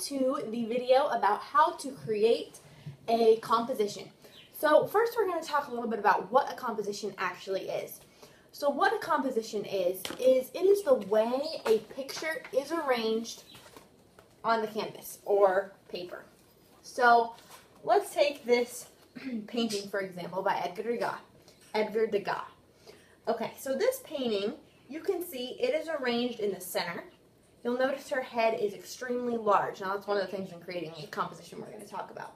to the video about how to create a composition. So first we're going to talk a little bit about what a composition actually is. So what a composition is it is the way a picture is arranged on the canvas or paper. So let's take this painting, for example, by Edgar Degas. Okay, so this painting, you can see it is arranged in the center. You'll notice her head is extremely large. Now, that's one of the things in creating a composition we're going to talk about.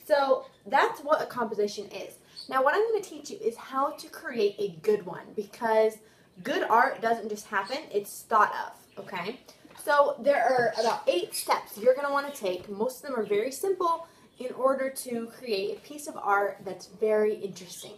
So that's what a composition is. Now, what I'm going to teach you is how to create a good one, because good art doesn't just happen, it's thought of, okay? So there are about 8 steps you're going to want to take. Most of them are very simple in order to create a piece of art that's very interesting.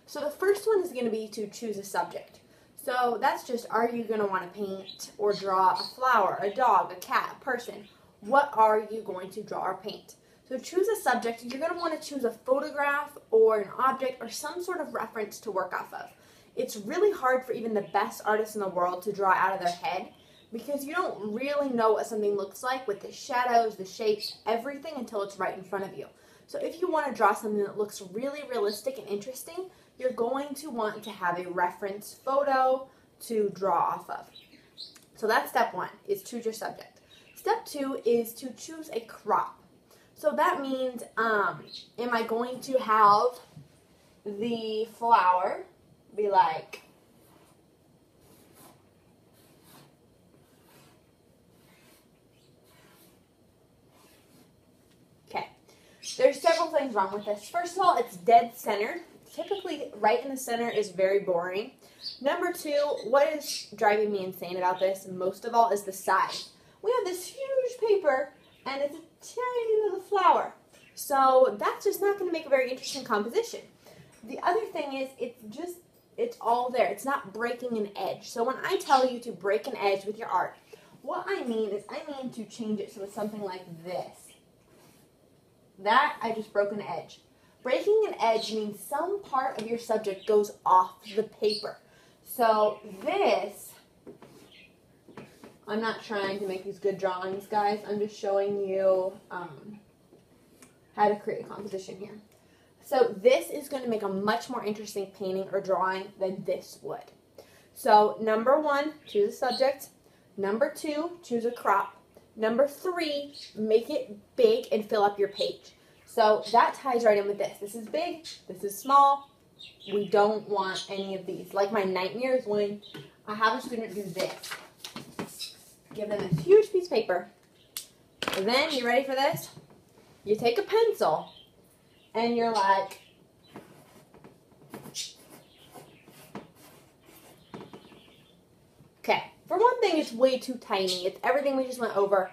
So the first one is going to be to choose a subject. So that's just, are you going to want to paint or draw a flower, a dog, a cat, a person? What are you going to draw or paint? So choose a subject. You're going to want to choose a photograph or an object or some sort of reference to work off of. It's really hard for even the best artists in the world to draw out of their head because you don't really know what something looks like with the shadows, the shapes, everything until it's right in front of you. So if you want to draw something that looks really realistic and interesting, you're going to want to have a reference photo to draw off of. So that's step 1, is choose your subject. Step 2 is to choose a crop. So that means, am I going to have the flower be like okay. There's several things wrong with this. First of all, it's dead center. Typically, right in the center is very boring. Number 2, what is driving me insane about this, most of all, is the size. We have this huge paper, and it's a tiny little flower. So that's just not going to make a very interesting composition. The other thing is, it's all there. It's not breaking an edge. So when I tell you to break an edge with your art, what I mean is I mean to change it so it's something like this. That, I just broke an edge. Breaking an edge means some part of your subject goes off the paper. So this, I'm not trying to make these good drawings, guys. I'm just showing you how to create a composition here. So this is going to make a much more interesting painting or drawing than this would. So number 1, choose a subject. Number 2, choose a crop. Number 3, make it big and fill up your page. So that ties right in with this. This is big, this is small. We don't want any of these. Like my nightmare is when I have a student do this. Give them this huge piece of paper. And then, you ready for this? You take a pencil and you're like, okay, for one thing, it's way too tiny. It's everything we just went over.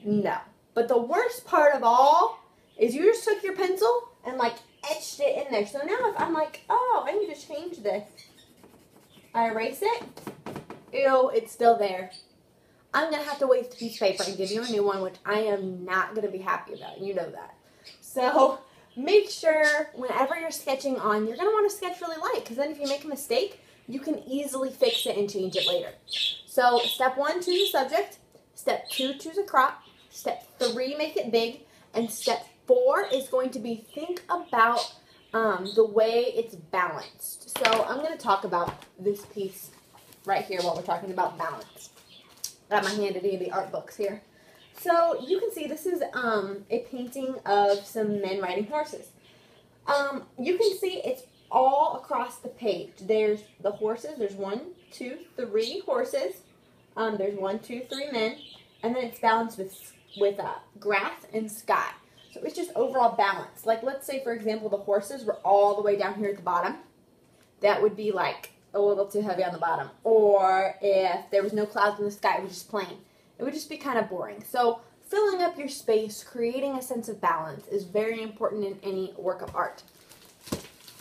No. But the worst part of all is you just took your pencil and like etched it in there. So now if I'm like, oh, I need to change this, I erase it. Ew, it's still there. I'm going to have to waste a piece of paper and give you a new one, which I am not going to be happy about. You know that. So make sure whenever you're sketching on, you're going to want to sketch really light, because then if you make a mistake, you can easily fix it and change it later. So step 1, choose a subject. Step 2, choose a crop. Step 3, make it big. And step 4 is going to be think about the way it's balanced. So I'm going to talk about this piece right here while we're talking about balance. Got my handy dandy art books here. So you can see this is a painting of some men riding horses. You can see it's all across the page. There's the horses. There's 1, 2, 3 horses. There's 1, 2, 3 men. And then it's balanced with grass and sky. So it's just overall balance. Like, let's say, for example, the horses were all the way down here at the bottom. That would be like a little too heavy on the bottom. Or if there was no clouds in the sky, it was just plain. It would just be kind of boring. So filling up your space, creating a sense of balance is very important in any work of art.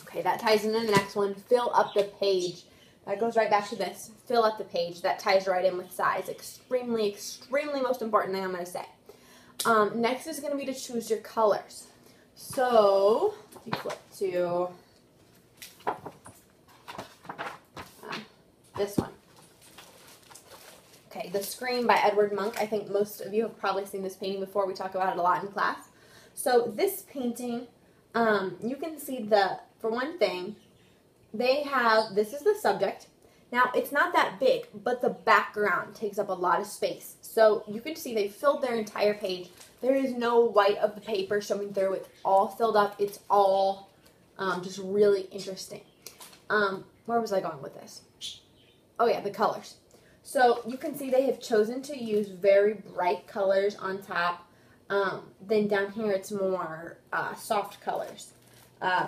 Okay, that ties into the next one. Fill up the page. That goes right back to this. Fill up the page. That ties right in with size. Extremely, extremely most important thing I'm going to say. Next is going to be to choose your colors. So, if you flip to this one. Okay, The Scream by Edward Munch. I think most of you have probably seen this painting before. We talk about it a lot in class. So this painting, you can see for one thing, this is the subject. Now, it's not that big, but the background takes up a lot of space. So you can see they filled their entire page. There is no white of the paper showing through. It's all filled up. It's all just really interesting. Where was I going with this? Oh yeah, the colors. So you can see they have chosen to use very bright colors on top. Then down here it's more soft colors.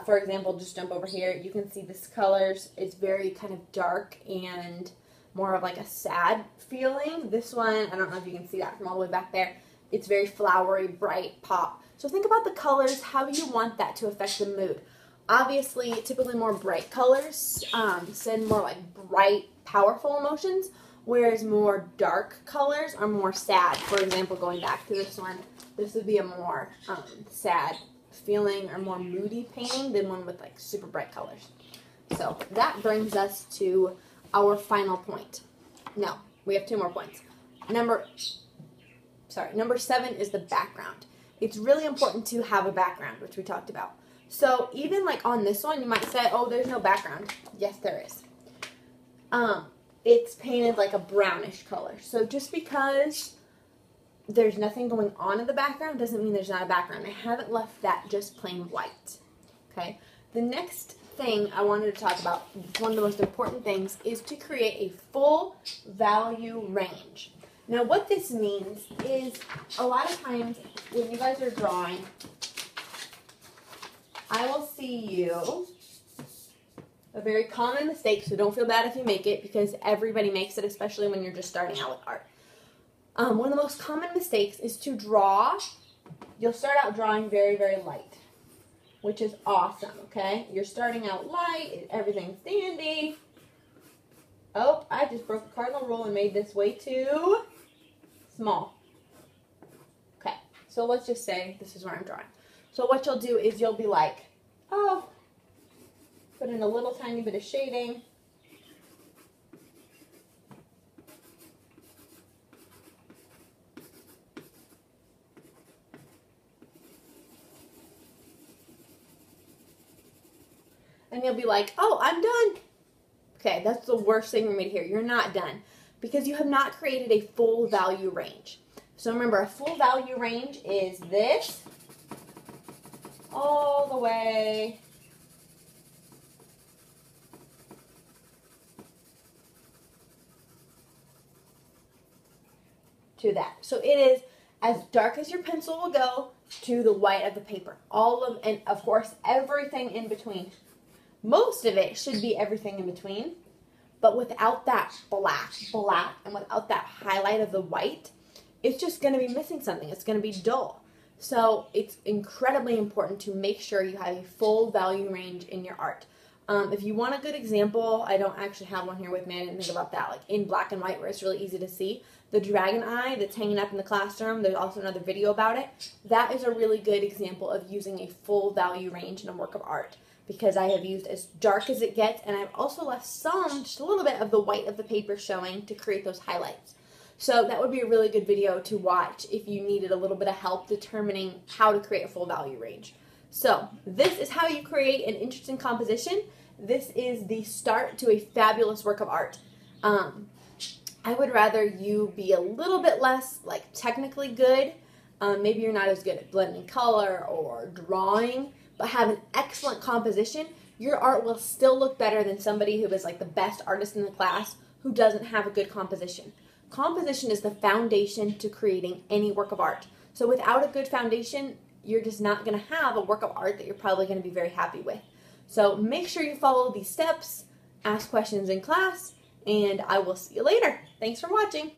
For example, just jump over here. You can see this colors is very kind of dark and more of like a sad feeling. This one, I don't know if you can see that from all the way back there. It's very flowery, bright, pop. So think about the colors. How do you want that to affect the mood? Obviously, typically more bright colors send more like bright, powerful emotions, whereas more dark colors are more sad. For example, going back to this one, this would be a more sad feeling or more moody painting than one with like super bright colors. So that brings us to our final point. No, we have 2 more points. Number 7 is the background. It's really important to have a background, which we talked about. So even like on this one, you might say, oh, there's no background. Yes, there is. It's painted like a brownish color. So just because there's nothing going on in the background doesn't mean there's not a background. I haven't left that just plain white. Okay. The next thing I wanted to talk about, one of the most important things, is to create a full value range. Now what this means is a lot of times when you guys are drawing, I will see you, a very common mistake, so don't feel bad if you make it because everybody makes it, especially when you're just starting out with art. One of the most common mistakes is to draw. You'll start out drawing very, very light, which is awesome, okay? You're starting out light, everything's dandy. Oh, I just broke a cardinal rule and made this way too small. Okay, so let's just say this is where I'm drawing. So what you'll do is you'll be like, oh, put in a little tiny bit of shading. And you'll be like, oh, I'm done. Okay, that's the worst thing for me to hear. You're not done because you have not created a full value range. So remember, a full value range is this all the way to that. So it is as dark as your pencil will go to the white of the paper. And of course, everything in between. Most of it should be everything in between, but without that black, and without that highlight of the white, it's just going to be missing something. It's going to be dull. So it's incredibly important to make sure you have a full value range in your art. If you want a good example, I don't actually have one here with me. I didn't think about that. Like in black and white where it's really easy to see. The dragon eye that's hanging up in the classroom, there's also another video about it. That is a really good example of using a full value range in a work of art, because I have used as dark as it gets, and I've also left just a little bit of the white of the paper showing to create those highlights. So that would be a really good video to watch if you needed a little bit of help determining how to create a full value range. So this is how you create an interesting composition. This is the start to a fabulous work of art. I would rather you be a little bit less like technically good. Maybe you're not as good at blending color or drawing, but have an excellent composition. Your art will still look better than somebody who is like the best artist in the class who doesn't have a good composition. Composition is the foundation to creating any work of art. So without a good foundation, you're just not going to have a work of art that you're probably going to be very happy with. So make sure you follow these steps, ask questions in class, and I will see you later. Thanks for watching.